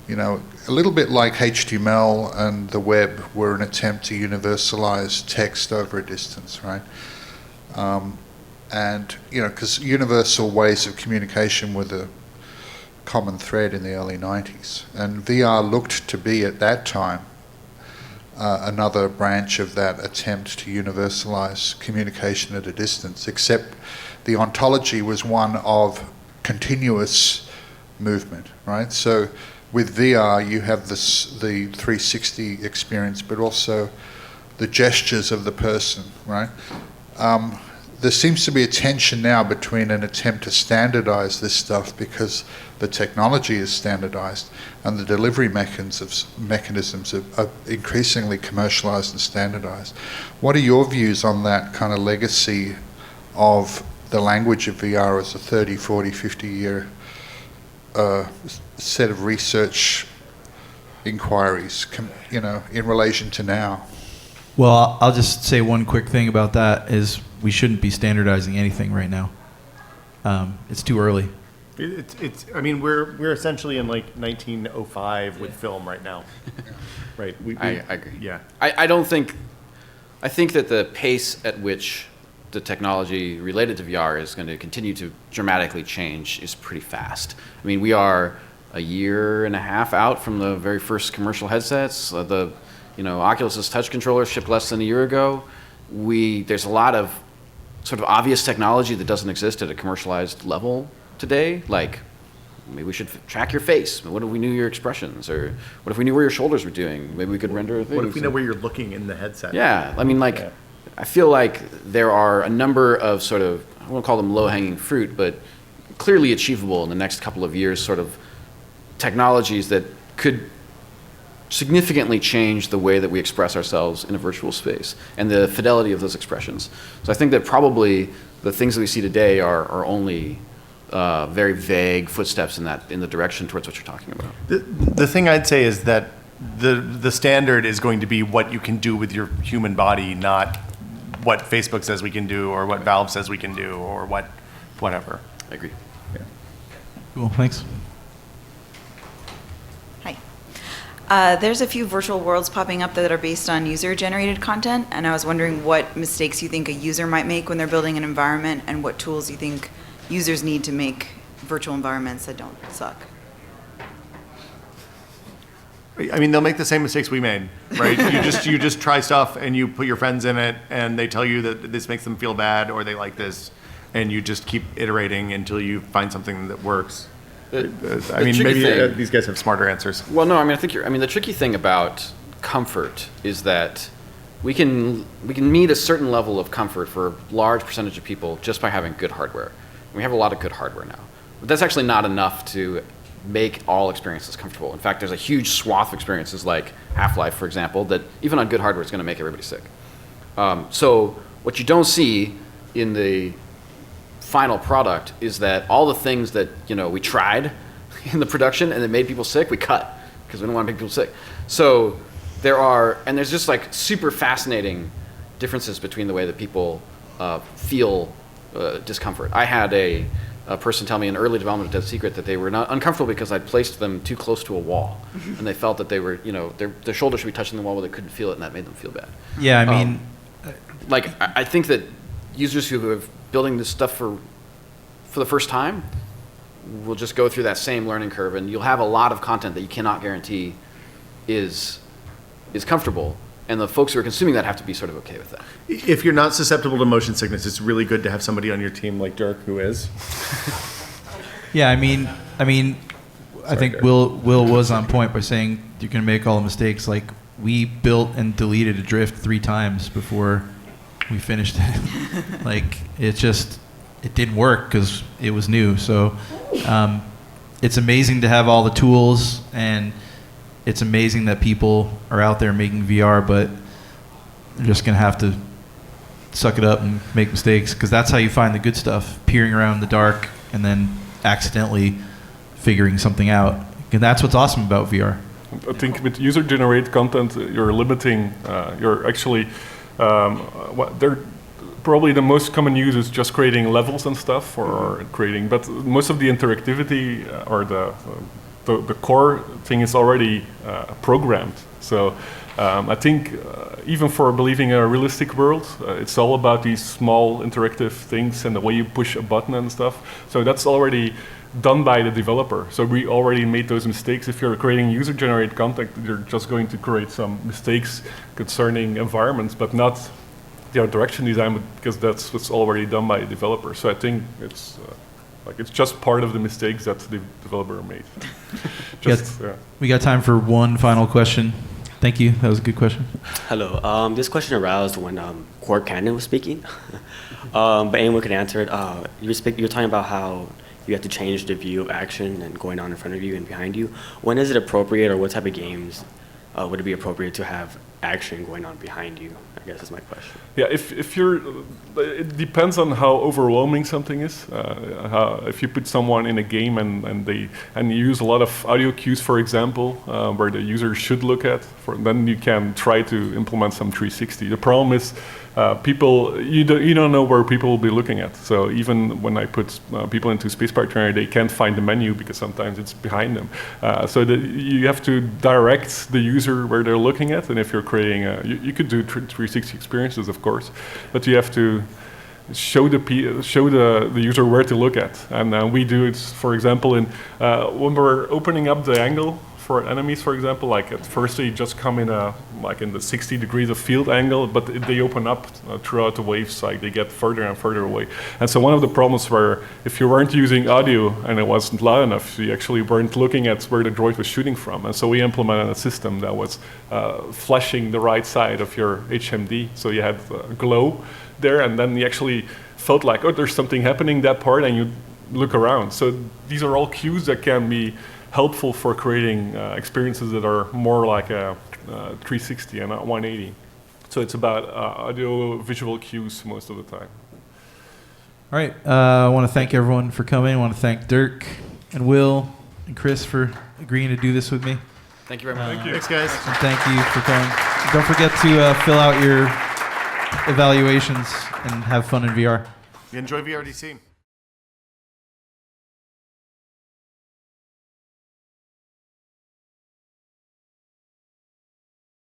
A little bit like HTML and the web were an attempt to universalize text over a distance, right? And, because universal ways of communication were the common thread in the early 90s. And VR looked to be, at that time, another branch of that attempt to universalize communication at a distance, except the ontology was one of continuous movement, right? So with VR, you have the 360 experience, but also the gestures of the person, right? There seems to be a tension now between an attempt to standardize this stuff because the technology is standardized and the delivery mechanisms are increasingly commercialized and standardized. What are your views on that kind of legacy of the language of VR as a 30, 40, 50-year set of research inquiries, in relation to now? Well, I'll just say one quick thing about that is we shouldn't be standardizing anything right now. It's too early. I mean, we're essentially in like 1905 with film right now. Right. I agree. Yeah. I think that the pace at which the technology related to VR is going to continue to dramatically change is pretty fast. I mean, we are a year and a half out from the very first commercial headsets. Oculus's touch controller shipped less than a year ago. There's a lot of sort of obvious technology that doesn't exist at a commercialized level today. Like, maybe we should track your face. What if we knew your expressions? Or what if we knew where your shoulders were doing? Maybe we could render things. What if we know where you're looking in the headset? Yeah. I mean, I feel like there are a number of sort of, I won't call them low-hanging fruit, but clearly achievable in the next couple of years, sort of technologies that could significantly change the way that we express ourselves in a virtual space and the fidelity of those expressions. So I think that probably the things that we see today are only very vague footsteps in the direction towards what you're talking about. The thing I'd say is that the standard is going to be what you can do with your human body, not what Facebook says we can do or what Valve says we can do or whatever. I agree. Yeah. Cool, thanks. Hi. There's a few virtual worlds popping up that are based on user-generated content, and I was wondering what mistakes you think a user might make when they're building an environment and what tools you think users need to make virtual environments that don't suck. I mean, they'll make the same mistakes we made, right? you just try stuff and you put your friends in it and they tell you that this makes them feel bad or they like this, and you just keep iterating until you find something that works. Maybe these guys have smarter answers. Well, no, the tricky thing about comfort is that we can meet a certain level of comfort for a large percentage of people just by having good hardware. We have a lot of good hardware now, but that's actually not enough to make all experiences comfortable. In fact, there's a huge swath of experiences like Half-Life, for example, that even on good hardware is going to make everybody sick. So what you don't see in the final product is that all the things that we tried in the production and that made people sick, we cut because we don't want to make people sick. So there's just like super fascinating differences between the way that people feel discomfort. I had a person tell me in early development of Dead Secret that they were not uncomfortable because I'd placed them too close to a wall, and they felt that they were, their shoulders should be touching the wall, but they couldn't feel it, and that made them feel bad. Yeah, I mean, I think that users who are building this stuff for the first time will just go through that same learning curve, and you'll have a lot of content that you cannot guarantee is comfortable. And the folks who are consuming that have to be sort of okay with that. If you're not susceptible to motion sickness, it's really good to have somebody on your team like Dirk who is. Yeah, I think Dirk. Will was on point by saying you're going to make all the mistakes. Like, we built and deleted a drift 3 times before we finished it. It didn't work because it was new. So it's amazing to have all the tools, and it's amazing that people are out there making VR, but they're just going to have to suck it up and make mistakes, because that's how you find the good stuff, peering around in the dark and then accidentally figuring something out. And that's what's awesome about VR. I think with user-generated content, you're limiting, you're actually, they're probably the most common use is just creating levels and stuff, or creating, but most of the interactivity or the core thing is already programmed. So I think even for believing a realistic world, it's all about these small interactive things and the way you push a button and stuff. So that's already done by the developer. So we already made those mistakes. If you're creating user-generated content, you're just going to create some mistakes concerning environments, but not the interaction design, because that's what's already done by a developer. So I think it's it's just part of the mistakes that the developer made. We got time for one final question. Thank you. That was a good question. Hello. This question aroused when Cord Cannon was speaking, but anyone could answer it. You were talking about how you have to change the view of action and going on in front of you and behind you. When is it appropriate, or what type of games would it be appropriate to have action going on behind you? I guess is my question. Yeah, if you're, it depends on how overwhelming something is. If you put someone in a game and you use a lot of audio cues, for example, where the user should look at, then you can try to implement some 360. The problem is you don't know where people will be looking at. So even when I put people into Space Park, they can't find the menu because sometimes it's behind them. So you have to direct the user where they're looking at. And if you're creating, you could do 360 experiences, of course, but you have to show the user where to look at. And we do it, for example, when we're opening up the angle for enemies, for example, like at first they just come in in the 60 degrees of field angle, but they open up throughout the waves, like they get further and further away. And so one of the problems were, if you weren't using audio and it wasn't loud enough, you actually weren't looking at where the droid was shooting from. And so we implemented a system that was flashing the right side of your HMD, so you had glow there, and then you actually felt like, oh, there's something happening that part, and you look around. So these are all cues that can be helpful for creating experiences that are more like a 360 and not 180. So it's about audio visual cues most of the time. All right. I want to thank everyone for coming. I want to thank Dirk and Will and Chris for agreeing to do this with me. Thank you very much. Thank you. Thanks, guys. And thank you for coming. Don't forget to fill out your evaluations and have fun in VR. Enjoy VRDC.